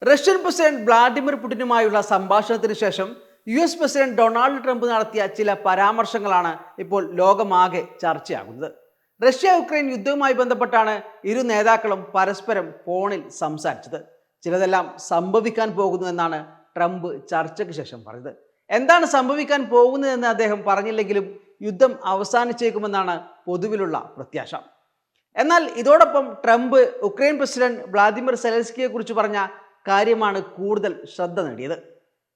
Russian president Vladimir പുടിനുമായുള്ള സംഭാഷണത്തിന് ശേഷം US president Donald Trump നടത്തിയ ചില പരാമർശങ്ങളാണ് ഇപ്പോൾ ലോകമാകെ ചർച്ചയാകുന്നത്. റഷ്യ യുക്രൈൻ യുദ്ധവുമായി ബന്ധപ്പെട്ടാണ് ഇരു നേതാക്കളും പരസ്പരം ഫോണിൽ സംസാരിച്ചത്. ചിലതെല്ലാം സംഭവിക്കാൻ പോകുന്നു എന്നാണ് ട്രംപ് ചർച്ചയ്ക്ക് ശേഷം പറഞ്ഞത്. എന്താണ് സംഭവിക്കാൻ പോകുന്നതെന്ന് അദ്ദേഹം പറഞ്ഞില്ലെങ്കിലും യുദ്ധം അവസാനിച്ചേക്കുമെന്നാണ് പൊതുവിലുള്ള പ്രത്യാശ. എന്നാൽ ഇതോടൊപ്പം ട്രംപ് ഉക്രൈൻ പ്രസിഡന്റ് വ്ളാദിമിർ സെലൻസ്കിയെ കുറിച്ച് പറഞ്ഞ കാര്യമാണ് കൂടുതൽ ശ്രദ്ധ നേടിയത്.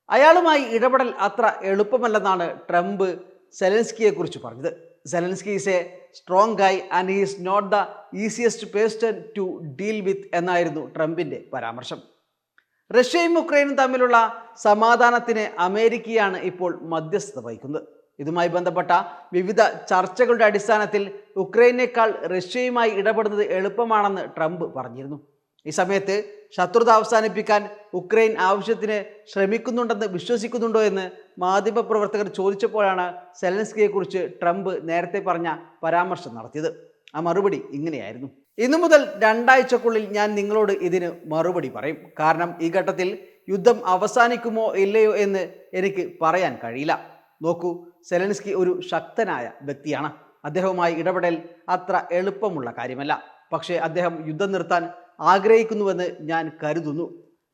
അയാളുമായി ഇടപെടൽ അത്ര എളുപ്പമല്ലെന്നാണ് ട്രംപ് സെലൻസ്കിയെ കുറിച്ച് പറഞ്ഞത്. Zelensky is a strong guy and he's not the easiest person to deal with എന്നായിരുന്നു ട്രംപിന്റെ പരാമർശം. റഷ്യയും ഉക്രൈനും തമ്മിലുള്ള സമാധാനത്തിന് അമേരിക്കയാണ് ഇപ്പോൾ മധ്യസ്ഥത വഹിക്കുന്നത്. ഇതുമായി ബന്ധപ്പെട്ട വിവിധ ചർച്ചകളുടെ അടിസ്ഥാനത്തിൽ ഉക്രൈനേക്കാൾ റഷ്യയുമായി ഇടപെടുന്നത് എളുപ്പമാണെന്ന് ട്രംപ് പറഞ്ഞിരുന്നു. ഈ സമയത്ത് ശത്രുത അവസാനിപ്പിക്കാൻ ഉക്രൈൻ ആവശ്യത്തിന് ശ്രമിക്കുന്നുണ്ടെന്ന് വിശ്വസിക്കുന്നുണ്ടോ എന്ന് മാധ്യമപ്രവർത്തകർ ചോദിച്ചപ്പോഴാണ് സെലൻസ്കിയെക്കുറിച്ച് ട്രംപ് നേരത്തെ പറഞ്ഞ പരാമർശം നടത്തിയത്. ആ മറുപടി ഇങ്ങനെയായിരുന്നു: ഇന്നു മുതൽ 2 ആഴ്ചക്കുള്ളിൽ ഞാൻ നിങ്ങളോട് ഇതിന് മറുപടി പറയും. കാരണം ഈ ഘട്ടത്തിൽ യുദ്ധം അവസാനിക്കുമോ ഇല്ലയോ എന്ന് എനിക്ക് പറയാൻ കഴിയില്ല. നോക്കൂ, സെലൻസ്കി ഒരു ശക്തനായ വ്യക്തിയാണ്. അദ്ദേഹവുമായി ഇടപെടൽ അത്ര എളുപ്പമുള്ള കാര്യമല്ല. പക്ഷേ അദ്ദേഹം യുദ്ധം നിർത്താൻ ആഗ്രഹിക്കുന്നുവെന്ന് ഞാൻ കരുതുന്നു.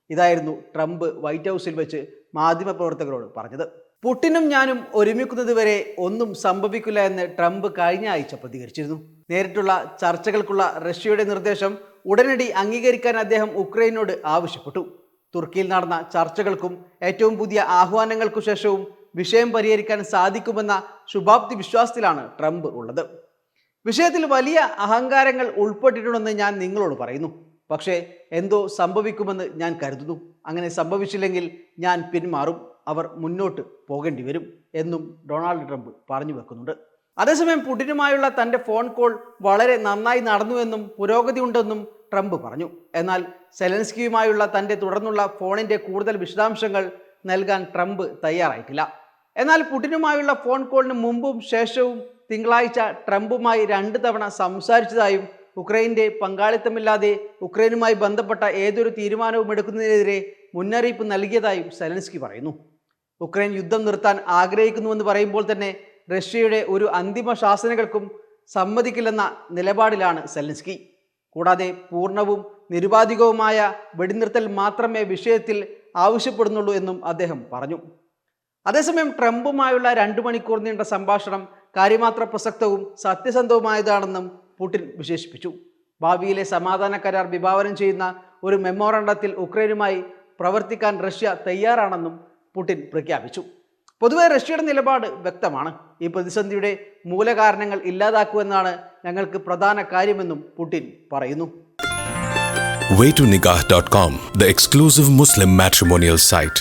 ഇതായിരുന്നു ട്രംപ് വൈറ്റ് ഹൗസിൽ വെച്ച് മാധ്യമപ്രവർത്തകരോട് പറഞ്ഞത്. പുടിനും ഞാനും ഒരുമിക്കുന്നത് വരെ ഒന്നും സംഭവിക്കില്ല എന്ന് ട്രംപ് കഴിഞ്ഞ ആഴ്ച പ്രതികരിച്ചിരുന്നു. നേരിട്ടുള്ള ചർച്ചകൾക്കുള്ള റഷ്യയുടെ നിർദ്ദേശം ഉടനടി അംഗീകരിക്കാൻ അദ്ദേഹം ഉക്രൈനോട് ആവശ്യപ്പെട്ടു. തുർക്കിയിൽ നടന്ന ചർച്ചകൾക്കും ഏറ്റവും പുതിയ ആഹ്വാനങ്ങൾക്കു ശേഷവും വിഷയം പരിഹരിക്കാൻ സാധിക്കുമെന്ന ശുഭാപ്തി വിശ്വാസത്തിലാണ് ട്രംപ് ഉള്ളത്. വിഷയത്തിൽ വലിയ അഹങ്കാരങ്ങൾ ഉൾപ്പെട്ടിട്ടുണ്ടെന്ന് ഞാൻ നിങ്ങളോട് പറയുന്നു. പക്ഷേ എന്തോ സംഭവിക്കുമെന്ന് ഞാൻ കരുതുന്നു. അങ്ങനെ സംഭവിച്ചില്ലെങ്കിൽ ഞാൻ പിന്മാറും. അവർ മുന്നോട്ട് പോകേണ്ടി വരും എന്നും ഡൊണാൾഡ് ട്രംപ് പറഞ്ഞു വെക്കുന്നുണ്ട്. അതേസമയം പുടിനുമായുള്ള തൻ്റെ ഫോൺ കോൾ വളരെ നന്നായി നടന്നുവെന്നും പുരോഗതി ഉണ്ടെന്നും ട്രംപ് പറഞ്ഞു. എന്നാൽ സെലൻസ്കിയുമായുള്ള തൻ്റെ തുടർന്നുള്ള ഫോണിൻ്റെ കൂടുതൽ വിശദാംശങ്ങൾ നൽകാൻ ട്രംപ് തയ്യാറായിട്ടില്ല. എന്നാൽ പുടിനുമായുള്ള ഫോൺ കോളിന് മുമ്പും ശേഷവും തിങ്കളാഴ്ച ട്രംപുമായി 2 തവണ സംസാരിച്ചതായും ഉക്രൈൻ്റെ പങ്കാളിത്തമില്ലാതെ ഉക്രൈനുമായി ബന്ധപ്പെട്ട ഏതൊരു തീരുമാനവും എടുക്കുന്നതിനെതിരെ മുന്നറിയിപ്പ് നൽകിയതായും സെലൻസ്കി പറയുന്നു. ഉക്രൈൻ യുദ്ധം നിർത്താൻ ആഗ്രഹിക്കുന്നുവെന്ന് പറയുമ്പോൾ തന്നെ റഷ്യയുടെ ഒരു അന്തിമ ശാസനകൾക്കും സമ്മതിക്കില്ലെന്ന നിലപാടിലാണ് സെലൻസ്കി. കൂടാതെ പൂർണ്ണവും നിരുപാധികവുമായ വെടിനിർത്തൽ മാത്രമേ വിഷയത്തിൽ ആവശ്യപ്പെടുന്നുള്ളൂ എന്നും അദ്ദേഹം പറഞ്ഞു. അതേസമയം ട്രംപുമായുള്ള 2 മണിക്കൂർ നീണ്ട സംഭാഷണം കാര്യമാത്ര പ്രസക്തവും സത്യസന്ധവുമായതാണെന്നും പുടിൻ വിശേഷിപ്പിച്ചു. ഭാവിയിലെ സമാധാന കരാർ വിഭാവനം ചെയ്യുന്ന ഒരു മെമ്മോറാണ്ടത്തിൽ ഉക്രൈനുമായി പ്രവർത്തിക്കാൻ റഷ്യ തയ്യാറാണെന്നും പുടിൻ പ്രഖ്യാപിച്ചു. പൊതുവെ റഷ്യയുടെ നിലപാട് വ്യക്തമാണ്. ഈ പ്രതിസന്ധിയുടെ മൂലകാരണങ്ങൾ ഇല്ലാതാക്കുമെന്നാണ് ഞങ്ങൾക്ക് പ്രധാന കാര്യമെന്നും പുടിൻ പറയുന്നു. Waytonikah.com, the exclusive Muslim matrimonial site.